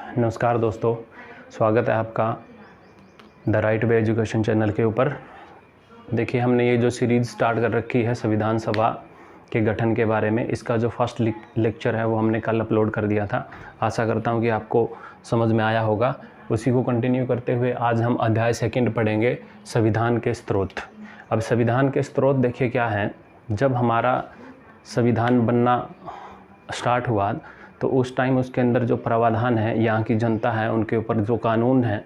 नमस्कार दोस्तों, स्वागत है आपका the right way education channel के ऊपर। देखिए, हमने ये जो सीरीज़ स्टार्ट कर रखी है संविधान सभा के गठन के बारे में, इसका जो फर्स्ट लेक्चर है वो हमने कल अपलोड कर दिया था। आशा करता हूँ कि आपको समझ में आया होगा। उसी को कंटिन्यू करते हुए आज हम अध्याय सेकंड पढ़ेंगे, संविधान के स्रोत। अब संविधान के स्रोत देखिए क्या हैं। जब हमारा संविधान बनना स्टार्ट हुआ तो उस टाइम उसके अंदर जो प्रावधान है, यहाँ की जनता है उनके ऊपर जो कानून है,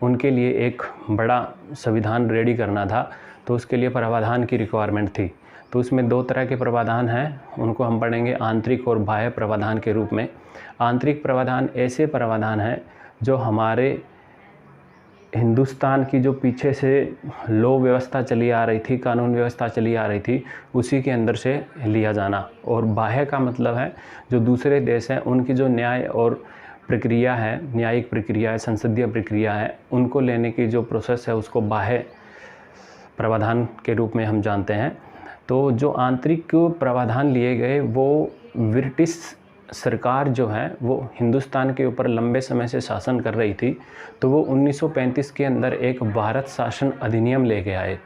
उनके लिए एक बड़ा संविधान रेडी करना था। तो उसके लिए प्रावधान की रिक्वायरमेंट थी। तो उसमें दो तरह के प्रावधान हैं, उनको हम पढ़ेंगे आंतरिक और बाह्य प्रावधान के रूप में। आंतरिक प्रावधान ऐसे प्रावधान हैं जो हमारे हिंदुस्तान की जो पीछे से लॉ व्यवस्था चली आ रही थी, कानून व्यवस्था चली आ रही थी, उसी के अंदर से लिया जाना। और बाह्य का मतलब है जो दूसरे देश हैं उनकी जो न्याय और प्रक्रिया है, न्यायिक प्रक्रिया है, संसदीय प्रक्रिया है, उनको लेने की जो प्रोसेस है उसको बाह्य प्रावधान के रूप में हम जानते हैं। तो जो आंतरिक प्रावधान लिए गए वो ब्रिटिश सरकार जो है वो हिंदुस्तान के ऊपर लंबे समय से शासन कर रही थी। तो वो 1935 के अंदर एक भारत शासन अधिनियम लेके आए,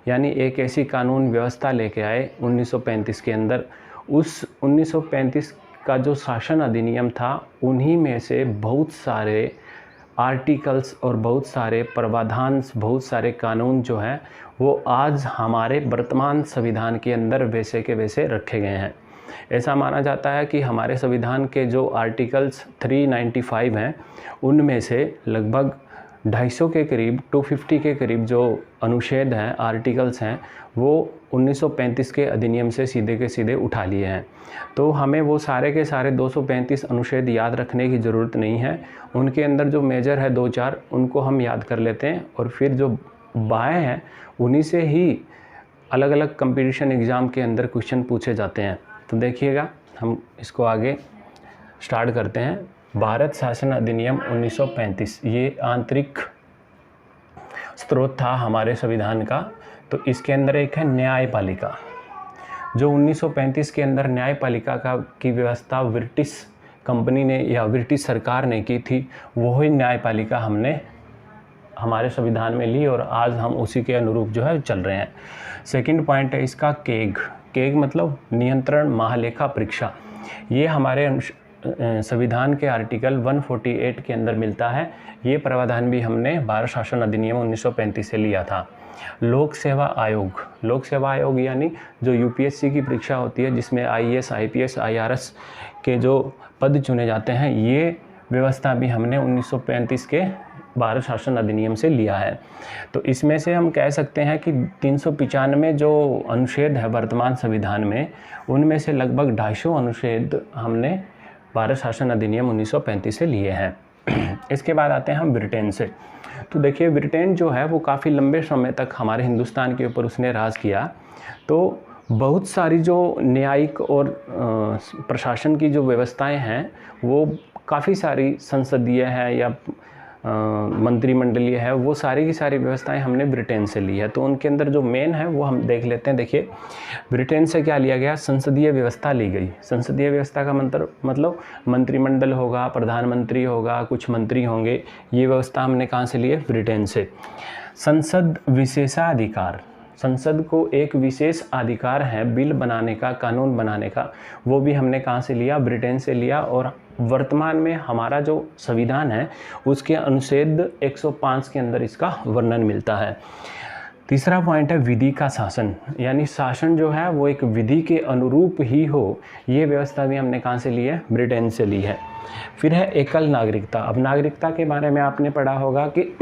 यानी एक ऐसी कानून व्यवस्था लेके आए 1935 के अंदर। उस 1935 का जो शासन अधिनियम था, उन्हीं में से बहुत सारे आर्टिकल्स और बहुत सारे प्रावधान, बहुत सारे कानून जो हैं वो आज हमारे वर्तमान संविधान के अंदर वैसे के वैसे रखे गए हैं। ऐसा माना जाता है कि हमारे संविधान के जो आर्टिकल्स 395 हैं, उनमें से लगभग 250 के करीब, 250 के करीब जो अनुच्छेद हैं, आर्टिकल्स हैं, वो 1935 के अधिनियम से सीधे के सीधे उठा लिए हैं। तो हमें वो सारे के सारे 235 अनुच्छेद याद रखने की ज़रूरत नहीं है। उनके अंदर जो मेजर है 2-4, उनको हम याद कर लेते हैं, और फिर जो बाह्य हैं उन्हीं से ही अलग अलग कंपटीशन एग्ज़ाम के अंदर क्वेश्चन पूछे जाते हैं। तो देखिएगा, हम इसको आगे स्टार्ट करते हैं। भारत शासन अधिनियम 1935 ये आंतरिक स्रोत था हमारे संविधान का। तो इसके अंदर एक है न्यायपालिका। जो 1935 के अंदर न्यायपालिका की व्यवस्था ब्रिटिश कंपनी ने या ब्रिटिश सरकार ने की थी, वही न्यायपालिका हमने हमारे संविधान में ली और आज हम उसी के अनुरूप जो है चल रहे हैं। सेकंड पॉइंट है इसका केग। केग मतलब नियंत्रण महालेखा परीक्षा। ये हमारे संविधान के आर्टिकल 148 के अंदर मिलता है। ये प्रावधान भी हमने भारत शासन अधिनियम 1935 से लिया था। लोक सेवा आयोग। लोक सेवा आयोग यानी जो यूपीएससी की परीक्षा होती है, जिसमें आईएएस, आईपीएस, आईआरएस के जो पद चुने जाते हैं, ये व्यवस्था भी हमने 1935 के भारत शासन अधिनियम से लिया है। तो इसमें से हम कह सकते हैं कि 395 जो अनुच्छेद है वर्तमान संविधान में, उनमें से लगभग 250 अनुच्छेद हमने भारत शासन अधिनियम 1935 से लिए हैं। इसके बाद आते हैं हम ब्रिटेन से। तो देखिए, ब्रिटेन जो है वो काफ़ी लंबे समय तक हमारे हिंदुस्तान के ऊपर उसने राज किया। तो बहुत सारी जो न्यायिक और प्रशासन की जो व्यवस्थाएं हैं वो काफ़ी सारी संसदीय है या मंत्रिमंडलीय है, वो सारी की सारी व्यवस्थाएं हमने ब्रिटेन से ली है। तो उनके अंदर जो मेन है वो हम देख लेते हैं। देखिए, ब्रिटेन से क्या लिया गया, संसदीय व्यवस्था ली गई। संसदीय व्यवस्था का मतलब मंत्रिमंडल होगा, प्रधानमंत्री होगा, कुछ मंत्री होंगे। ये व्यवस्था हमने कहाँ से ली है, ब्रिटेन से। संसद विशेषाधिकार। संसद को एक विशेष अधिकार है बिल बनाने का, कानून बनाने का, वो भी हमने कहाँ से लिया, ब्रिटेन से लिया। और वर्तमान में हमारा जो संविधान है उसके अनुच्छेद 105 के अंदर इसका वर्णन मिलता है। तीसरा पॉइंट है विधि का शासन, यानी शासन जो है वो एक विधि के अनुरूप ही हो। ये व्यवस्था भी हमने कहाँ से ली है, ब्रिटेन से ली है। फिर है एकल नागरिकता। अब नागरिकता के बारे में आपने पढ़ा होगा कि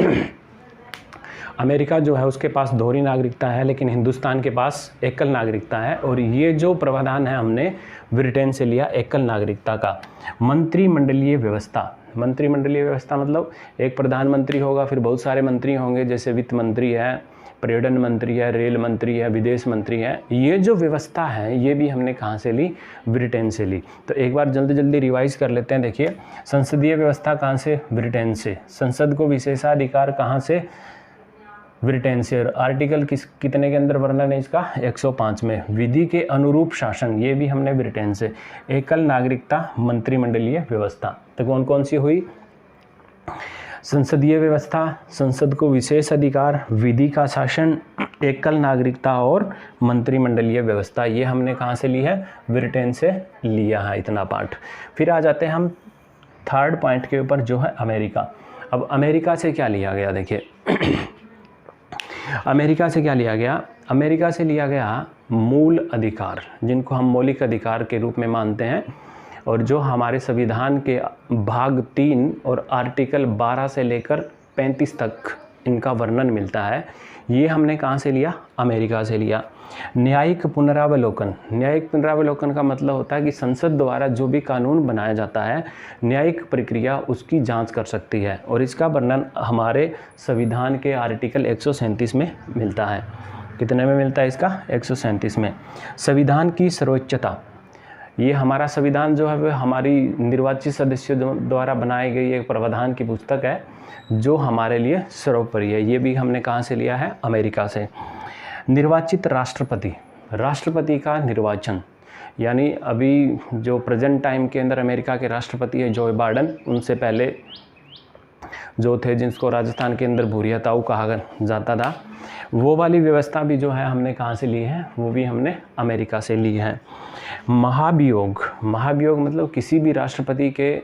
अमेरिका जो है उसके पास दोहरी नागरिकता है, लेकिन हिंदुस्तान के पास एकल नागरिकता है। और ये जो प्रावधान है हमने ब्रिटेन से लिया एकल नागरिकता का। मंत्रिमंडलीय व्यवस्था। मंत्रिमंडलीय व्यवस्था मतलब एक प्रधानमंत्री होगा, फिर बहुत सारे मंत्री होंगे, जैसे वित्त मंत्री है, पर्यटन मंत्री है, रेल मंत्री है, विदेश मंत्री है। ये जो व्यवस्था है ये भी हमने कहाँ से ली, ब्रिटेन से ली। तो एक बार जल्दी जल्दी रिवाइज कर लेते हैं। देखिए, संसदीय व्यवस्था कहाँ से, ब्रिटेन से। संसद को विशेषाधिकार कहाँ से, ब्रिटेन से। और आर्टिकल कितने के अंदर वर्णन है इसका, 105 में। विधि के अनुरूप शासन, ये भी हमने ब्रिटेन से। एकल नागरिकता, मंत्रिमंडलीय व्यवस्था। तो कौन कौन सी हुई, संसदीय व्यवस्था, संसद को विशेष अधिकार, विधि का शासन, एकल नागरिकता और मंत्रिमंडलीय व्यवस्था। ये हमने कहाँ से ली है? ब्रिटेन से लिया है इतना पार्ट। फिर आ जाते हैं हम थर्ड पॉइंट के ऊपर, जो है अमेरिका। अब अमेरिका से क्या लिया गया, देखिए अमेरिका से क्या लिया गया? अमेरिका से लिया गया मूल अधिकार, जिनको हम मौलिक अधिकार के रूप में मानते हैं, और जो हमारे संविधान के भाग 3 और आर्टिकल 12 से लेकर 35 तक इनका वर्णन मिलता है। ये हमने कहाँ से लिया? अमेरिका से लिया। न्यायिक पुनरावलोकन, न्यायिक पुनरावलोकन का मतलब होता है कि संसद द्वारा जो भी कानून बनाया जाता है, न्यायिक प्रक्रिया उसकी जांच कर सकती है, और इसका वर्णन हमारे संविधान के आर्टिकल 137 में मिलता है। कितने में मिलता है इसका? 137 में। संविधान की सर्वोच्चता, ये हमारा संविधान जो है वह हमारी निर्वाचित सदस्यों द्वारा बनाई गई एक प्रावधान की पुस्तक है, जो हमारे लिए सर्वोपरि है। ये भी हमने कहाँ से लिया है? अमेरिका से। निर्वाचित राष्ट्रपति, राष्ट्रपति का निर्वाचन, यानी अभी जो प्रेजेंट टाइम के अंदर अमेरिका के राष्ट्रपति है जो बाइडेन, उनसे पहले जो थे जिसको राजस्थान के अंदर भूरिया ताऊ कहा जाता था, वो वाली व्यवस्था भी जो है हमने कहाँ से ली है? वो भी हमने अमेरिका से ली है। महाभियोग, महाभियोग मतलब किसी भी राष्ट्रपति के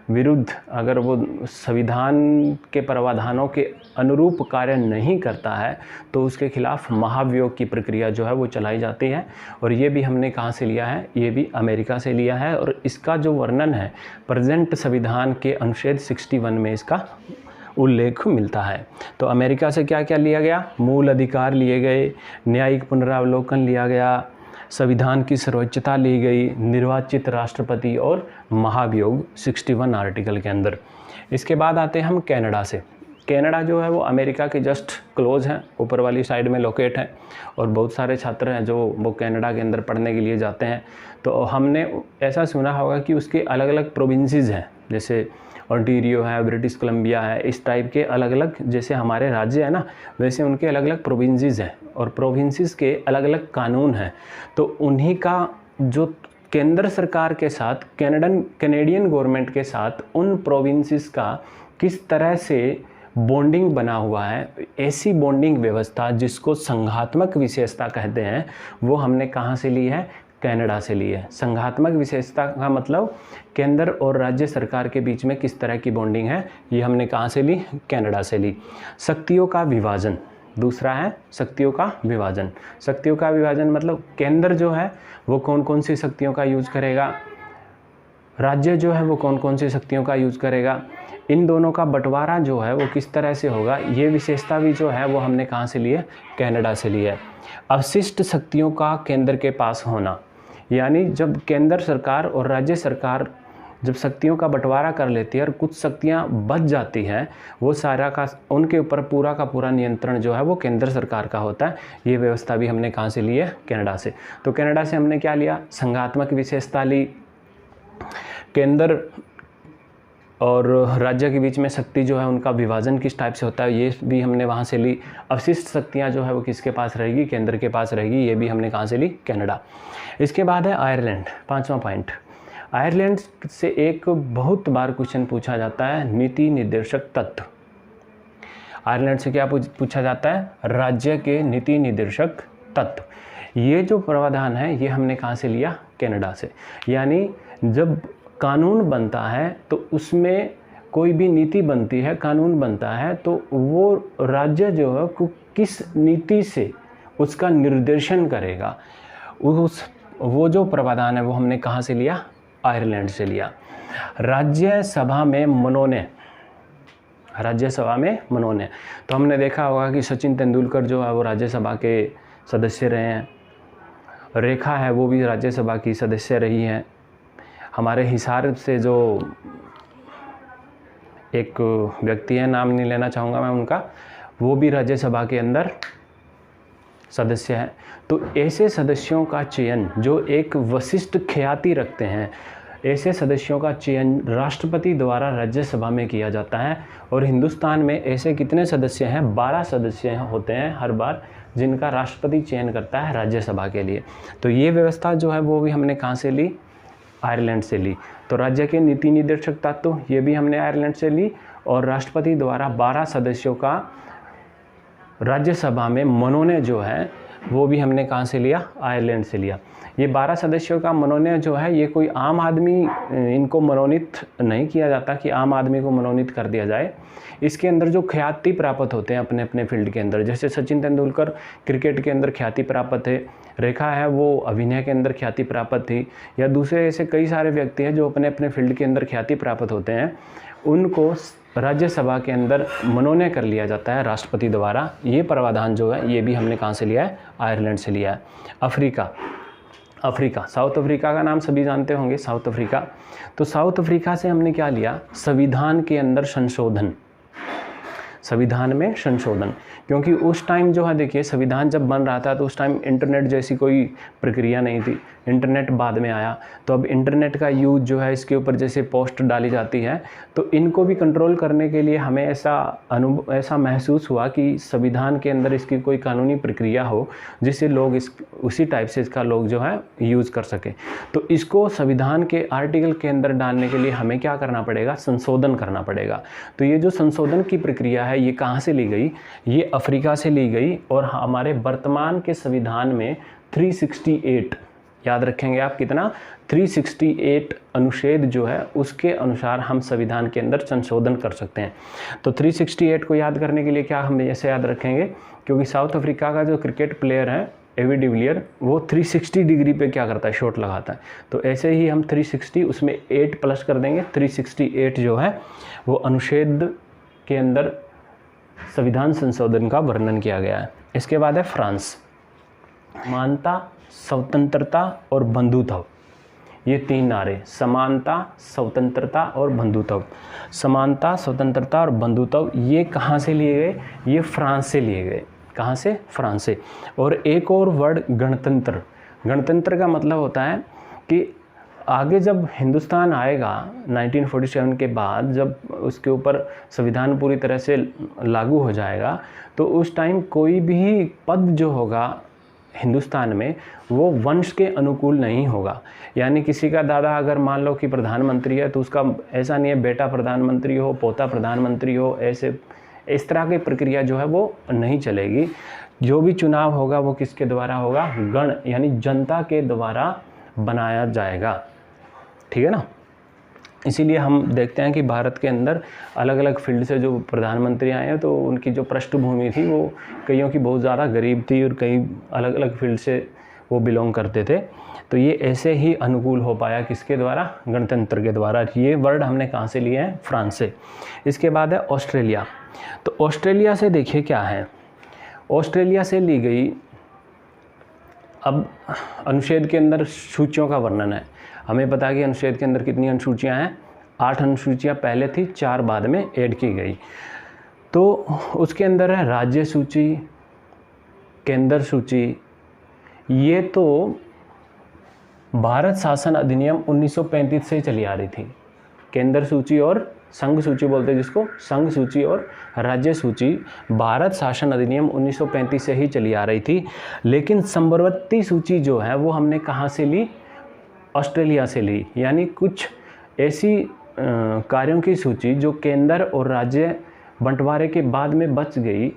विरुद्ध अगर वो संविधान के प्रावधानों के अनुरूप कार्य नहीं करता है तो उसके खिलाफ महाभियोग की प्रक्रिया जो है वो चलाई जाती है, और ये भी हमने कहाँ से लिया है? ये भी अमेरिका से लिया है, और इसका जो वर्णन है प्रेजेंट संविधान के अनुच्छेद 61 में इसका उल्लेख मिलता है। तो अमेरिका से क्या क्या लिया गया? मूल अधिकार लिए गए, न्यायिक पुनरावलोकन लिया गया, संविधान की सर्वोच्चता ली गई, निर्वाचित राष्ट्रपति और महाभियोग 61 आर्टिकल के अंदर। इसके बाद आते हैं हम कनाडा से। कनाडा जो है वो अमेरिका के जस्ट क्लोज है, ऊपर वाली साइड में लोकेट है, और बहुत सारे छात्र हैं जो वो कनाडा के अंदर पढ़ने के लिए जाते हैं। तो हमने ऐसा सुना होगा कि उसके अलग अलग प्रोविंसेस हैं, जैसे ओंटारियो है, ब्रिटिश कोलंबिया है, इस टाइप के अलग अलग, जैसे हमारे राज्य है ना, वैसे उनके अलग अलग प्रोविंसेस हैं, और प्रोविंसेस के अलग अलग कानून हैं। तो उन्हीं का जो केंद्र सरकार के साथ, कैनेडियन गवर्नमेंट के साथ उन प्रोविंसेस का किस तरह से बॉन्डिंग बना हुआ है, ऐसी बॉन्डिंग व्यवस्था जिसको संघात्मक विशेषता कहते हैं, वो हमने कहाँ से ली है? कनाडा से ली है। संघात्मक विशेषता का मतलब केंद्र और राज्य सरकार के बीच में किस तरह की बॉन्डिंग है, ये हमने कहाँ से ली? कनाडा से ली। शक्तियों का विभाजन, दूसरा है शक्तियों का विभाजन। शक्तियों का विभाजन मतलब केंद्र जो है वो कौन कौन सी शक्तियों का यूज करेगा, राज्य जो है वो कौन कौन सी शक्तियों का यूज करेगा, इन दोनों का बंटवारा जो है वो किस तरह से होगा, ये विशेषता भी जो है वो हमने कहाँ से ली है? कनाडा से ली है। अवशिष्ट शक्तियों का केंद्र के पास होना, यानी जब केंद्र सरकार और राज्य सरकार जब शक्तियों का बंटवारा कर लेती है और कुछ शक्तियां बच जाती हैं, वो सारा का उनके ऊपर पूरा का पूरा नियंत्रण जो है वो केंद्र सरकार का होता है। ये व्यवस्था भी हमने कहाँ से ली है? कनाडा से। तो कनाडा से हमने क्या लिया? संघात्मक विशेषता ली, केंद्र और राज्य के बीच में शक्ति जो है उनका विभाजन किस टाइप से होता है, ये भी हमने वहाँ से ली। अवशिष्ट शक्तियाँ जो है वो किसके पास रहेगी? केंद्र के पास रहेगी, ये भी हमने कहाँ से ली? कनाडा। इसके बाद है आयरलैंड, 5वां पॉइंट। आयरलैंड से एक बहुत बार क्वेश्चन पूछा जाता है, नीति निर्देशक तत्व। आयरलैंड से क्या पूछा जाता है? राज्य के नीति निर्देशक तत्व। ये जो प्रावधान है ये हमने कहाँ से लिया? कनाडा से। यानी जब कानून बनता है तो उसमें कोई भी नीति बनती है, कानून बनता है, तो वो राज्य जो है किस नीति से उसका निर्देशन करेगा, वो जो प्रावधान है वो हमने कहाँ से लिया? आयरलैंड से लिया। राज्यसभा में मनोनयन, राज्यसभा में मनोनयन, तो हमने देखा होगा कि सचिन तेंदुलकर जो है वो राज्यसभा के सदस्य रहे हैं, रेखा है वो भी राज्यसभा की सदस्य रही हैं। हमारे हिसार से जो एक व्यक्ति है, नाम नहीं लेना चाहूँगा मैं उनका, वो भी राज्यसभा के अंदर सदस्य हैं। तो ऐसे सदस्यों का चयन जो एक विशिष्ट ख्याति रखते हैं, ऐसे सदस्यों का चयन राष्ट्रपति द्वारा राज्यसभा में किया जाता है। और हिंदुस्तान में ऐसे कितने सदस्य हैं? 12 सदस्य होते हैं हर बार, जिनका राष्ट्रपति चयन करता है राज्यसभा के लिए। तो ये व्यवस्था जो है वो भी हमने कहाँ से ली? आयरलैंड से ली। तो राज्य के नीति निर्देशक तत्व ये भी हमने आयरलैंड से ली, और राष्ट्रपति द्वारा 12 सदस्यों का राज्यसभा में मनोनयन जो है वो भी हमने कहाँ से लिया, आयरलैंड से लिया। ये 12 सदस्यों का मनोनयन जो है ये कोई आम आदमी, इनको मनोनीत नहीं किया जाता कि आम आदमी को मनोनीत कर दिया जाए। इसके अंदर जो ख्याति प्राप्त होते हैं अपने अपने फील्ड के अंदर, जैसे सचिन तेंदुलकर क्रिकेट के अंदर ख्याति प्राप्त है, रेखा है वो अभिनय के अंदर ख्याति प्राप्त थी, या दूसरे ऐसे कई सारे व्यक्ति हैं जो अपने अपने फील्ड के अंदर ख्याति प्राप्त होते हैं, उनको राज्यसभा के अंदर मनोनयन कर लिया जाता है राष्ट्रपति द्वारा। ये प्रावधान जो है ये भी हमने कहाँ से लिया है, आयरलैंड से लिया है। अफ्रीका, साउथ अफ्रीका का नाम सभी जानते होंगे, साउथ अफ्रीका। तो साउथ अफ्रीका से हमने क्या लिया, संविधान के अंदर संशोधन, संविधान में संशोधन। क्योंकि उस टाइम जो है देखिए संविधान जब बन रहा था तो उस टाइम इंटरनेट जैसी कोई प्रक्रिया नहीं थी, इंटरनेट बाद में आया। तो अब इंटरनेट का यूज जो है इसके ऊपर जैसे पोस्ट डाली जाती है, तो इनको भी कंट्रोल करने के लिए हमें ऐसा महसूस हुआ कि संविधान के अंदर इसकी कोई कानूनी प्रक्रिया हो जिससे लोग उसी टाइप से इसका लोग जो है यूज़ कर सके। तो इसको संविधान के आर्टिकल के अंदर डालने के लिए हमें क्या करना पड़ेगा, संशोधन करना पड़ेगा। तो ये जो संशोधन की प्रक्रिया है ये कहाँ से ली गई, ये अफ्रीका से ली गई। और हमारे वर्तमान के संविधान में 368, याद रखेंगे आप कितना, 368 अनुच्छेद जो है उसके अनुसार हम संविधान के अंदर संशोधन कर सकते हैं। तो 368 को याद करने के लिए क्या हम ऐसे याद रखेंगे, क्योंकि साउथ अफ्रीका का जो क्रिकेट प्लेयर है एवी डिविलियर वो 360 डिग्री पे क्या करता है, शॉट लगाता है। तो ऐसे ही हम 360 उसमें 8 प्लस कर देंगे, 368 जो है वो अनुच्छेद के अंदर संविधान संशोधन का वर्णन किया गया है। इसके बाद है फ्रांस, समानता, स्वतंत्रता और बंधुत्व, ये 3 नारे, समानता, स्वतंत्रता और बंधुत्व। समानता, स्वतंत्रता और बंधुत्व ये कहाँ से लिए गए, ये फ्रांस से लिए गए। कहाँ से, फ्रांस से। और एक और वर्ड गणतंत्र, गणतंत्र का मतलब होता है कि आगे जब हिंदुस्तान आएगा 1947 के बाद, जब उसके ऊपर संविधान पूरी तरह से लागू हो जाएगा, तो उस टाइम कोई भी पद जो होगा हिंदुस्तान में वो वंश के अनुकूल नहीं होगा। यानी किसी का दादा अगर मान लो कि प्रधानमंत्री है तो उसका ऐसा नहीं है बेटा प्रधानमंत्री हो, पोता प्रधानमंत्री हो, ऐसे इस तरह की प्रक्रिया जो है वो नहीं चलेगी। जो भी चुनाव होगा वो किसके द्वारा होगा, गण यानी जनता के द्वारा बनाया जाएगा, ठीक है ना। इसीलिए हम देखते हैं कि भारत के अंदर अलग अलग फील्ड से जो प्रधानमंत्री आए हैं तो उनकी जो पृष्ठभूमि थी वो कईयों की बहुत ज़्यादा गरीब थी और कई अलग अलग फील्ड से वो बिलोंग करते थे। तो ये ऐसे ही अनुकूल हो पाया किसके द्वारा, गणतंत्र के द्वारा। ये वर्ड हमने कहाँ से लिए हैं, फ्रांस से। इसके बाद है ऑस्ट्रेलिया। तो ऑस्ट्रेलिया से देखिए क्या है, ऑस्ट्रेलिया से ली गई, अब अनुच्छेद के अंदर सूचियों का वर्णन है। हमें पता है कि अनुच्छेद के अंदर कितनी अनुसूचियाँ हैं, 8 अनुसूचियाँ पहले थी, 4 बाद में ऐड की गई। तो उसके अंदर है राज्य सूची, केंद्र सूची। ये तो भारत शासन अधिनियम 1935 से चली आ रही थी। केंद्र सूची और संघ सूची बोलते हैं जिसको, संघ सूची और राज्य सूची भारत शासन अधिनियम 1935 से ही चली आ रही थी। लेकिन संवर्ती सूची जो है वो हमने कहाँ से ली, ऑस्ट्रेलिया से ली। यानी कुछ ऐसी कार्यों की सूची जो केंद्र और राज्य बंटवारे के बाद में बच गई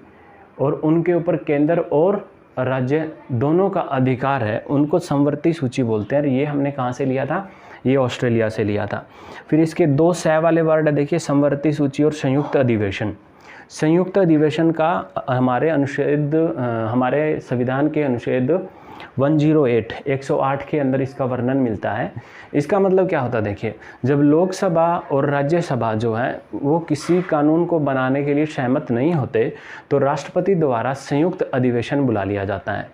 और उनके ऊपर केंद्र और राज्य दोनों का अधिकार है, उनको संवर्ती सूची बोलते हैं। ये हमने कहाँ से लिया था, ये ऑस्ट्रेलिया से लिया था। फिर इसके 2 सह वाले वर्ड है, देखिए संवर्ती सूची और संयुक्त अधिवेशन। संयुक्त अधिवेशन का हमारे अनुच्छेद, हमारे संविधान के अनुच्छेद 108 के अंदर इसका वर्णन मिलता है। इसका मतलब क्या होता है, देखिए जब लोकसभा और राज्यसभा जो है वो किसी कानून को बनाने के लिए सहमत नहीं होते तो राष्ट्रपति द्वारा संयुक्त अधिवेशन बुला लिया जाता है।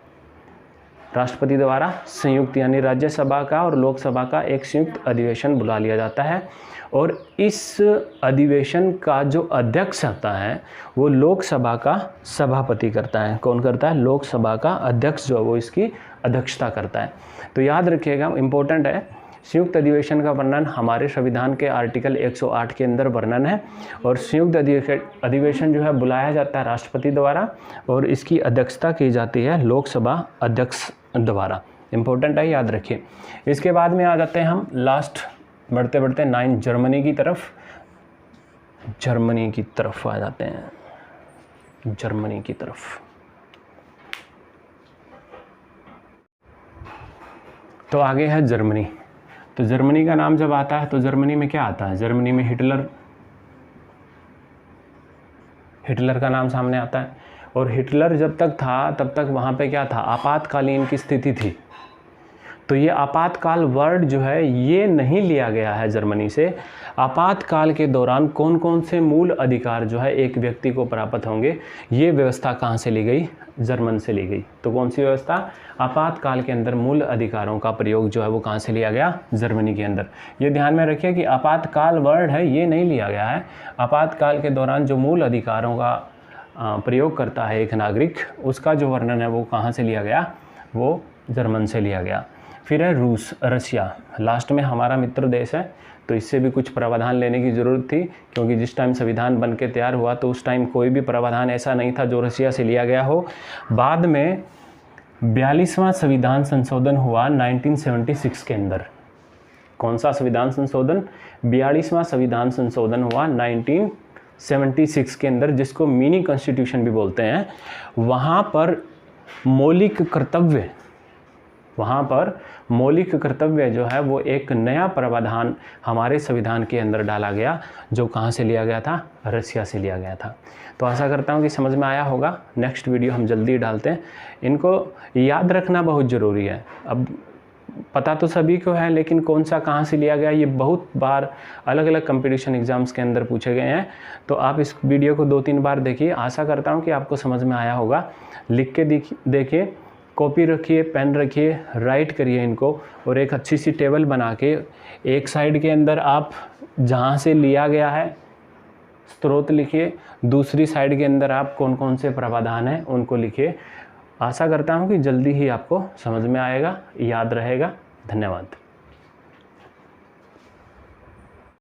राष्ट्रपति द्वारा संयुक्त यानी राज्यसभा का और लोकसभा का एक संयुक्त अधिवेशन बुला लिया जाता है। और इस अधिवेशन का जो अध्यक्ष होता है वो लोकसभा का सभापति करता है। कौन करता है, लोकसभा का अध्यक्ष जो है वो इसकी अध्यक्षता करता है। तो याद रखिएगा, इम्पोर्टेंट है, संयुक्त अधिवेशन का वर्णन हमारे संविधान के आर्टिकल 108 के अंदर वर्णन है। और संयुक्त अधिवेशन जो है बुलाया जाता है राष्ट्रपति द्वारा और इसकी अध्यक्षता की जाती है लोकसभा अध्यक्ष द्वारा। इम्पोर्टेंट है, याद रखिए। इसके बाद में आ जाते हैं हम लास्ट बढ़ते बढ़ते 9 जर्मनी की तरफ। जर्मनी की तरफ आ जाते हैं, जर्मनी की तरफ। तो आगे है जर्मनी। तो जर्मनी का नाम जब आता है तो जर्मनी में क्या आता है? जर्मनी में हिटलर का नाम सामने आता है। और हिटलर जब तक था तब तक वहाँ पे क्या था? आपातकालीन की स्थिति थी। तो ये आपातकाल वर्ड जो है ये नहीं लिया गया है जर्मनी से। आपातकाल के दौरान कौन कौन से मूल अधिकार जो है एक व्यक्ति को प्राप्त होंगे, ये व्यवस्था कहाँ से ली गई? जर्मन से ली गई। तो कौन सी व्यवस्था? आपातकाल के अंदर मूल अधिकारों का प्रयोग जो है वो कहाँ से लिया गया? जर्मनी के अंदर। ये ध्यान में रखिए कि आपातकाल वर्ड है ये नहीं लिया गया है। आपातकाल के दौरान जो मूल अधिकारों का प्रयोग करता है एक नागरिक, उसका जो वर्णन है वो कहाँ से लिया गया? वो जर्मन से लिया गया। फिर है रूस, रशिया। लास्ट में हमारा मित्र देश है, तो इससे भी कुछ प्रावधान लेने की ज़रूरत थी, क्योंकि जिस टाइम संविधान बन के तैयार हुआ तो उस टाइम कोई भी प्रावधान ऐसा नहीं था जो रशिया से लिया गया हो। बाद में 42वां संविधान संशोधन हुआ 1976 के अंदर। कौन सा संविधान संशोधन? 42वां संविधान संशोधन हुआ 1976 के अंदर, जिसको मिनी कॉन्स्टिट्यूशन भी बोलते हैं। वहाँ पर मौलिक कर्तव्य जो है वो एक नया प्रावधान हमारे संविधान के अंदर डाला गया, जो कहाँ से लिया गया था? रशिया से लिया गया था। तो आशा करता हूँ कि समझ में आया होगा। नेक्स्ट वीडियो हम जल्दी डालते हैं। इनको याद रखना बहुत ज़रूरी है। अब पता तो सभी को है, लेकिन कौन सा कहाँ से लिया गया ये बहुत बार अलग अलग कंपटीशन एग्जाम्स के अंदर पूछे गए हैं। तो आप इस वीडियो को 2-3 बार देखिए। आशा करता हूँ कि आपको समझ में आया होगा। लिख के देखिए, कॉपी रखिए, पेन रखिए, राइट करिए इनको, और एक अच्छी सी टेबल बना के एक साइड के अंदर आप जहाँ से लिया गया है स्रोत लिखिए, दूसरी साइड के अंदर आप कौन कौन से प्रावधान हैं उनको लिखिए। आशा करता हूँ कि जल्दी ही आपको समझ में आएगा, याद रहेगा। धन्यवाद।